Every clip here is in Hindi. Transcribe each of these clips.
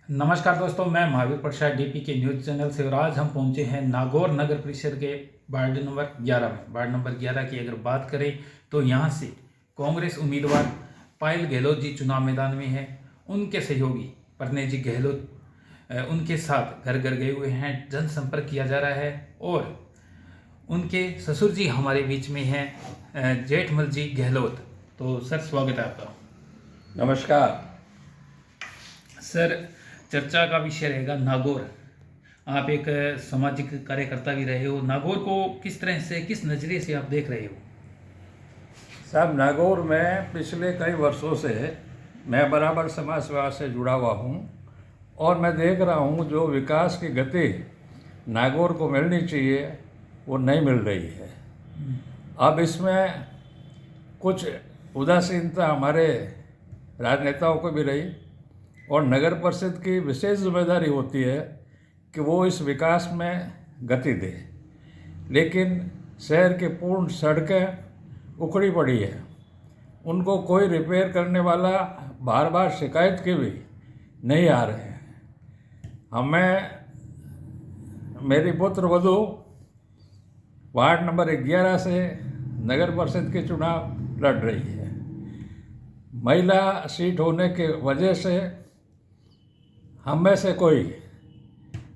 नमस्कार दोस्तों, मैं महावीर प्रसाद डीपी के न्यूज़ चैनल से और आज हम पहुंचे हैं नागौर नगर परिषद के वार्ड नंबर 11 में। वार्ड नंबर 11 की अगर बात करें तो यहां से कांग्रेस उम्मीदवार पायल गहलोत जी चुनाव मैदान में हैं। उनके सहयोगी परनेज जी गहलोत उनके साथ घर घर गए हुए हैं, जनसंपर्क किया जा रहा है और उनके ससुर जी हमारे बीच में हैं, जेठमल जी गहलोत। तो सर, स्वागत है आपका। नमस्कार सर, चर्चा का विषय रहेगा नागौर। आप एक सामाजिक कार्यकर्ता भी रहे हो। नागौर को किस तरह से, किस नज़रिए से आप देख रहे हो? साहब, नागौर में पिछले कई वर्षों से मैं बराबर समाज सेवा से जुड़ा हुआ हूँ और मैं देख रहा हूँ जो विकास की गति नागौर को मिलनी चाहिए वो नहीं मिल रही है। अब इसमें कुछ उदासीनता हमारे राजनेताओं को भी रही और नगर परिषद की विशेष जिम्मेदारी होती है कि वो इस विकास में गति दे, लेकिन शहर की पूर्ण सड़कें उखड़ी पड़ी है, उनको कोई रिपेयर करने वाला बार बार शिकायत के भी नहीं आ रहे हैं। हमें मेरी पुत्र वधू वार्ड नंबर 11 से नगर परिषद के चुनाव लड़ रही है। महिला सीट होने के वजह से हम में से कोई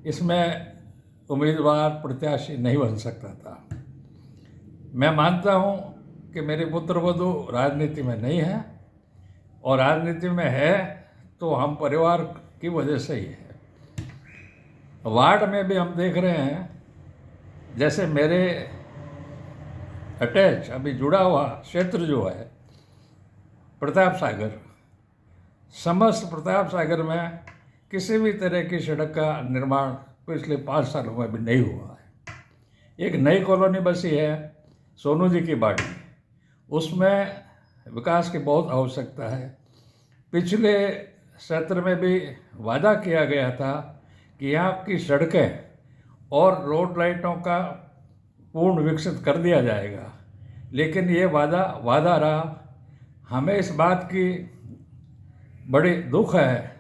इसमें उम्मीदवार प्रत्याशी नहीं बन सकता था। मैं मानता हूं कि मेरे पुत्र वधू राजनीति में नहीं है और राजनीति में है तो हम परिवार की वजह से ही है। वार्ड में भी हम देख रहे हैं, जैसे मेरे अटैच अभी जुड़ा हुआ क्षेत्र जो है प्रताप सागर, समस्त प्रताप सागर में किसी भी तरह की सड़क का निर्माण पिछले 5 सालों में भी नहीं हुआ है। एक नई कॉलोनी बसी है सोनू जी की बाड़ी, उसमें विकास की बहुत आवश्यकता है। पिछले सत्र में भी वादा किया गया था कि यहाँ की सड़कें और रोड लाइटों का पूर्ण विकसित कर दिया जाएगा, लेकिन ये वादा रहा। हमें इस बात की बड़ी दुख है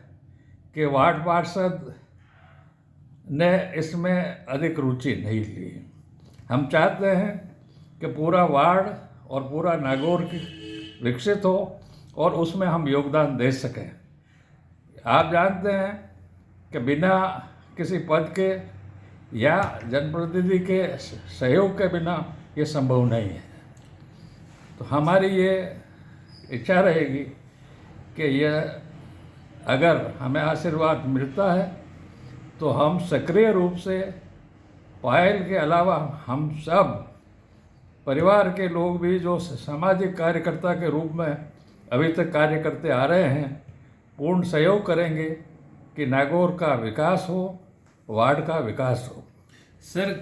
कि वार्ड पार्षद ने इसमें अधिक रुचि नहीं ली। हम चाहते हैं कि पूरा वार्ड और पूरा नागौर की विकसित हो और उसमें हम योगदान दे सकें। आप जानते हैं कि बिना किसी पद के या जनप्रतिनिधि के सहयोग के बिना ये संभव नहीं है। तो हमारी ये इच्छा रहेगी कि यह अगर हमें आशीर्वाद मिलता है तो हम सक्रिय रूप से पायल के अलावा हम सब परिवार के लोग भी जो सामाजिक कार्यकर्ता के रूप में अभी तक कार्य करते आ रहे हैं, पूर्ण सहयोग करेंगे कि नागौर का विकास हो, वार्ड का विकास हो। सर,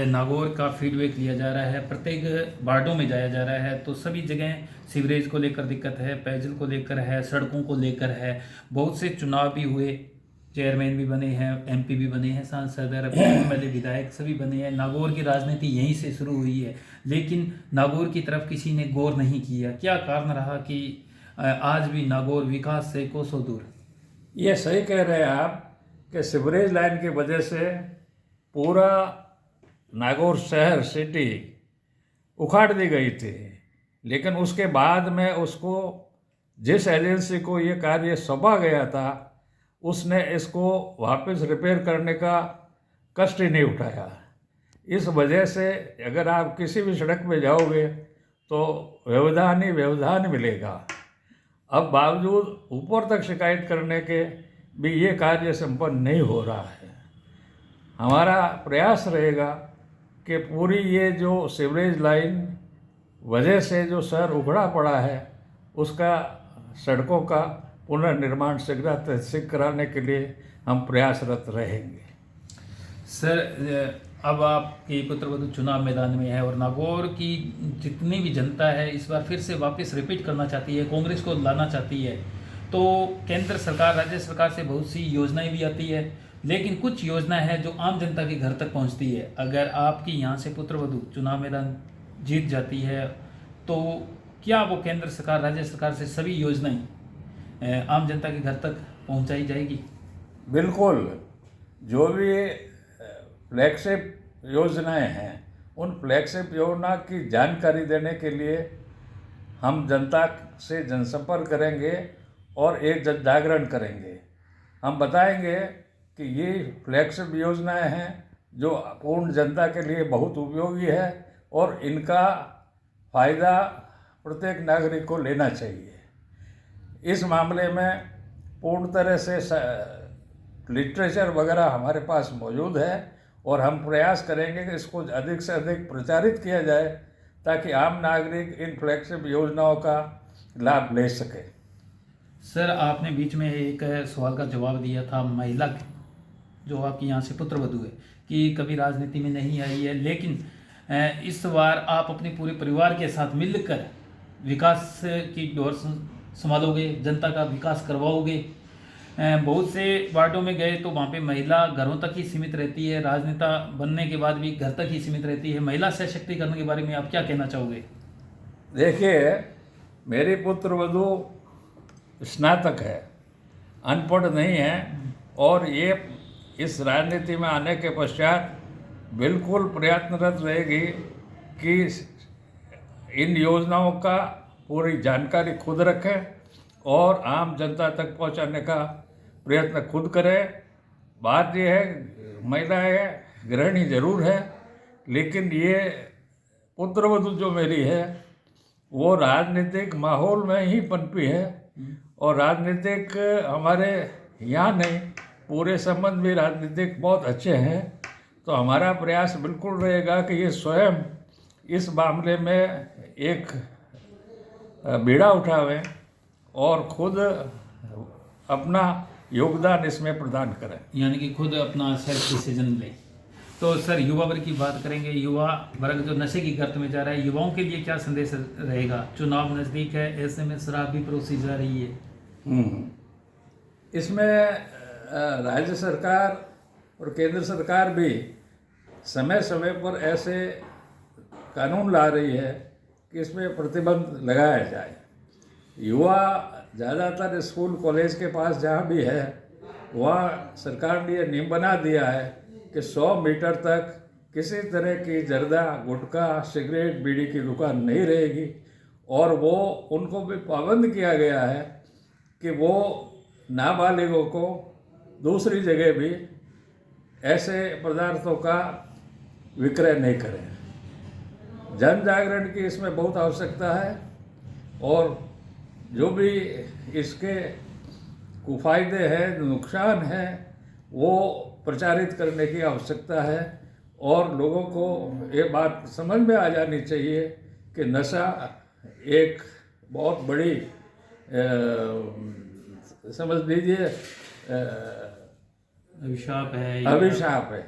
नागौर का फीडबैक लिया जा रहा है, प्रत्येक वार्डों में जाया जा रहा है तो सभी जगह सीवरेज को लेकर दिक्कत है, पेयजल को लेकर है, सड़कों को लेकर है। बहुत से चुनाव भी हुए, चेयरमैन भी बने हैं, एमपी भी बने हैं, सांसद, एमएलए, विधायक सभी बने हैं। नागौर की राजनीति यहीं से शुरू हुई है, लेकिन नागौर की तरफ किसी ने गौर नहीं किया। क्या कारण रहा कि आज भी नागौर विकास से कोसों दूर? ये सही कह रहे हैं आप कि सीवरेज लाइन की वजह से पूरा नागौर शहर सिटी उखाड़ दी गई थी, लेकिन उसके बाद में उसको जिस एजेंसी को ये कार्य सौंपा गया था उसने इसको वापस रिपेयर करने का कष्ट ही नहीं उठाया। इस वजह से अगर आप किसी भी सड़क पे जाओगे तो व्यवधान ही व्यवधान मिलेगा। अब बावजूद ऊपर तक शिकायत करने के भी ये कार्य संपन्न नहीं हो रहा है। हमारा प्रयास रहेगा कि पूरी ये जो सीवरेज लाइन वजह से जो शहर उखड़ा पड़ा है उसका सड़कों का पुनर्निर्माण शीघ्र कराने के लिए हम प्रयासरत रहेंगे। सर, अब आपके पुत्र वधू चुनाव मैदान में है और नागौर की जितनी भी जनता है इस बार फिर से वापस रिपीट करना चाहती है, कांग्रेस को लाना चाहती है। तो केंद्र सरकार, राज्य सरकार से बहुत सी योजनाएं भी आती है, लेकिन कुछ योजना है जो आम जनता के घर तक पहुंचती है। अगर आपकी यहाँ से पुत्र वधू चुनाव मैदान जीत जाती है तो क्या वो केंद्र सरकार, राज्य सरकार से सभी योजनाएं आम जनता के घर तक पहुंचाई जाएगी? बिल्कुल, जो भी फ्लैगशिप योजनाएं हैं उन फ्लैगशिप योजना की जानकारी देने के लिए हम जनता से जनसंपर्क करेंगे और एक जन जागरण करेंगे। हम बताएंगे कि ये फ्लैगशिप योजनाएं हैं जो पूर्ण जनता के लिए बहुत उपयोगी है और इनका फ़ायदा प्रत्येक नागरिक को लेना चाहिए। इस मामले में पूर्ण तरह से लिटरेचर वगैरह हमारे पास मौजूद है और हम प्रयास करेंगे कि इसको अधिक से अधिक प्रचारित किया जाए ताकि आम नागरिक इन फ्लैगशिप योजनाओं का लाभ ले सके। सर, आपने बीच में एक सवाल का जवाब दिया था, महिला जो आपकी यहाँ से पुत्रवधू है कि कभी राजनीति में नहीं आई है, लेकिन इस बार आप अपने पूरे परिवार के साथ मिलकर विकास की डोर संभालोगे, जनता का विकास करवाओगे। बहुत से वार्डों में गए तो वहाँ पे महिला घरों तक ही सीमित रहती है, राजनेता बनने के बाद भी घर तक ही सीमित रहती है। महिला सशक्तिकरण के बारे में आप क्या कहना चाहोगे? देखिए, मेरी पुत्रवधू स्नातक है, अनपढ़ नहीं है और ये इस राजनीति में आने के पश्चात बिल्कुल प्रयत्नरत रहेगी कि इन योजनाओं का पूरी जानकारी खुद रखे और आम जनता तक पहुंचाने का प्रयत्न खुद करे। बात यह है, महिलाएं गृहिणी जरूर है, लेकिन ये पुत्रवधू जो मेरी है वो राजनीतिक माहौल में ही पनपी है और राजनीतिक हमारे यहाँ नहीं, पूरे संबंध भी राजनीतिक बहुत अच्छे हैं। तो हमारा प्रयास बिल्कुल रहेगा कि ये स्वयं इस मामले में एक बीड़ा उठावें और खुद अपना योगदान इसमें प्रदान करें, यानी कि खुद अपना सेल्फ डिसीजन लें। तो सर, युवा वर्ग की बात करेंगे। युवा वर्ग जो नशे की गर्त में जा रहा है, युवाओं के लिए क्या संदेश रहेगा? चुनाव नज़दीक है, ऐसे में शराब भी परोसी जा रही है। इसमें राज्य सरकार और केंद्र सरकार भी समय समय पर ऐसे कानून ला रही है कि इसमें प्रतिबंध लगाया जाए। युवा ज़्यादातर स्कूल कॉलेज के पास जहाँ भी है वहाँ सरकार ने ये नियम बना दिया है कि 100 मीटर तक किसी तरह की जर्दा, गुटखा, सिगरेट, बीड़ी की दुकान नहीं रहेगी और वो उनको भी पाबंद किया गया है कि वो नाबालिगों को दूसरी जगह भी ऐसे पदार्थों का विक्रय नहीं करें। जन जागरण की इसमें बहुत आवश्यकता है और जो भी इसके कुफायदे हैं, नुकसान हैं, वो प्रचारित करने की आवश्यकता है और लोगों को ये बात समझ में आ जानी चाहिए कि नशा एक बहुत बड़ी समझ लीजिए अभिशाप है।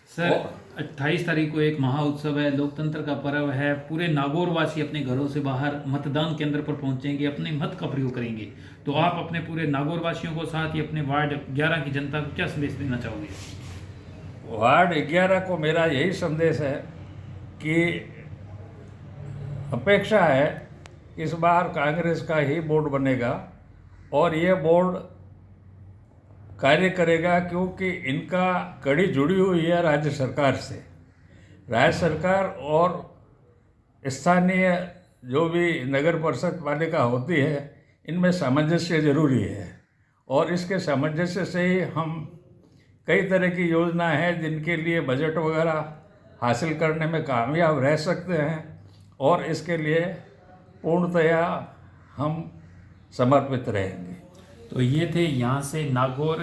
सर, 28 तारीख को एक महा उत्सव है, लोकतंत्र का पर्व है। पूरे नागौर वासी अपने घरों से बाहर मतदान केंद्र पर पहुंचेंगे, अपने मत का प्रयोग करेंगे। तो आप अपने पूरे नागौर वासियों को, साथ ही अपने वार्ड 11 की जनता को क्या संदेश देना चाहोगे? वार्ड 11 को मेरा यही संदेश है कि अपेक्षा है इस बार कांग्रेस का ही बोर्ड बनेगा और ये बोर्ड कार्य करेगा क्योंकि इनका कड़ी जुड़ी हुई है राज्य सरकार से। राज्य सरकार और स्थानीय जो भी नगर परिषद पालिका होती है इनमें सामंजस्य जरूरी है और इसके सामंजस्य से ही हम कई तरह की योजना है जिनके लिए बजट वगैरह हासिल करने में कामयाब रह सकते हैं और इसके लिए पूर्णतया हम समर्पित रहेंगे। तो ये थे यहाँ से नागौर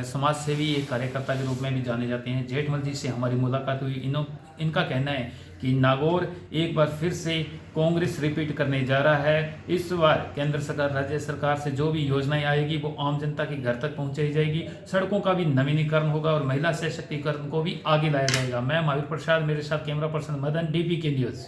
समाज सेवी एक कार्यकर्ता के रूप में भी जाने जाते हैं, जेठमल जी से हमारी मुलाकात हुई। इनका कहना है कि नागौर एक बार फिर से कांग्रेस रिपीट करने जा रहा है। इस बार केंद्र सरकार, राज्य सरकार से जो भी योजनाएं आएगी वो आम जनता के घर तक पहुंचाई जाएगी। सड़कों का भी नवीनीकरण होगा और महिला सशक्तिकरण को भी आगे लाया जाएगा। मैं महावीर प्रसाद, मेरे साथ कैमरा पर्सन मदन, DP के न्यूज़।